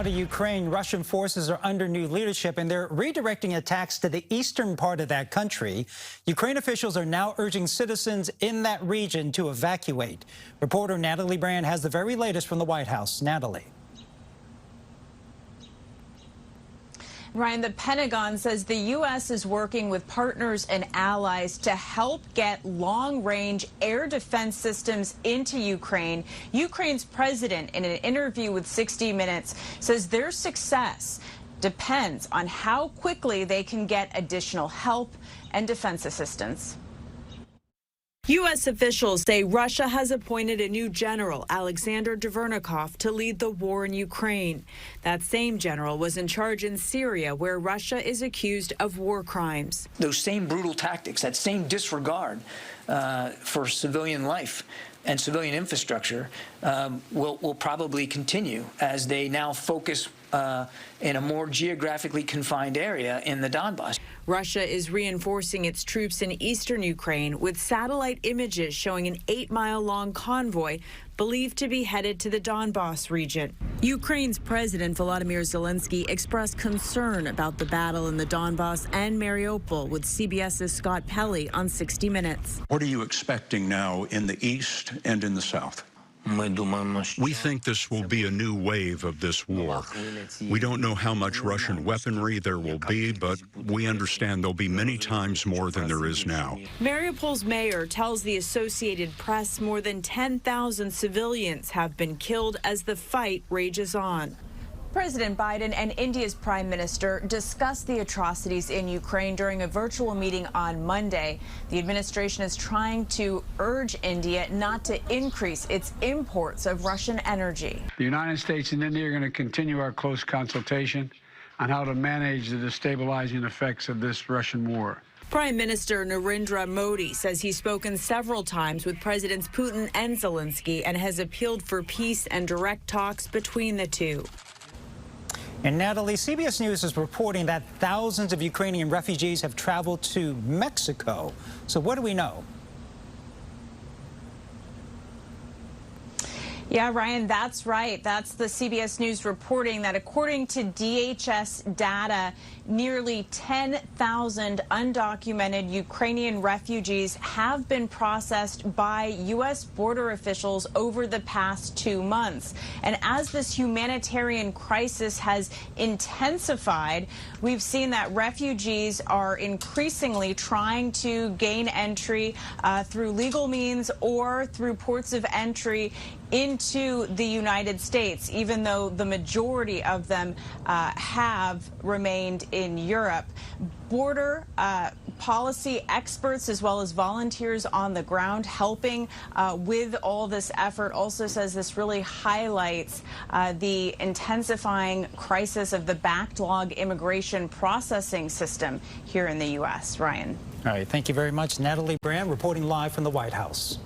to Ukraine, Russian forces are under new leadership, and they're redirecting attacks to the eastern part of that country. Ukraine officials are now urging citizens in that region to evacuate. Reporter Natalie Brand has the very latest from the White House. Natalie. Ryan, the Pentagon says the U.S. is working with partners and allies to help get long-range air defense systems into Ukraine. Ukraine's president, in an interview with 60 Minutes, says their success depends on how quickly they can get additional help and defense assistance. U.S. officials say Russia has appointed a new general, Aleksandr Dvornikov, to lead the war in Ukraine. That same general was in charge in Syria, where Russia is accused of war crimes. Those same brutal tactics, that same disregard for civilian life and civilian infrastructure will probably continue as they now focus in a more geographically confined area in the Donbass. Russia is reinforcing its troops in eastern Ukraine with satellite images showing an 8-mile-long convoy believed to be headed to the Donbass region. Ukraine's President Volodymyr Zelensky expressed concern about the battle in the Donbass and Mariupol with CBS's Scott Pelley on 60 Minutes. What are you expecting now in the east and in the south? We think this will be a new wave of this war. We don't know how much Russian weaponry there will be, but we understand there'll be many times more than there is now. Mariupol's mayor tells the Associated Press more than 10,000 civilians have been killed as the fight rages on. President Biden and India's Prime Minister discussed the atrocities in Ukraine during a virtual meeting on Monday. The administration is trying to urge India not to increase its imports of Russian energy. The United States and India are going to continue our close consultation on how to manage the destabilizing effects of this Russian war. Prime Minister Narendra Modi says he's spoken several times with Presidents Putin and Zelensky and has appealed for peace and direct talks between the two. And Natalie, CBS News is reporting that thousands of Ukrainian refugees have traveled to Mexico. So what do we know? Yeah, Ryan, that's right. That's the CBS News reporting that according to DHS data, nearly 10,000 undocumented Ukrainian refugees have been processed by U.S. border officials over the past 2 months. And as this humanitarian crisis has intensified, we've seen that refugees are increasingly trying to gain entry through legal means or through ports of entry into the United States, even though the majority of them have remained in Europe. Border policy experts as well as volunteers on the ground helping with all this effort also says this really highlights the intensifying crisis of the backlog immigration processing system here in the U.S. Ryan. All right, thank you very much. Natalie Brand reporting live from the White House.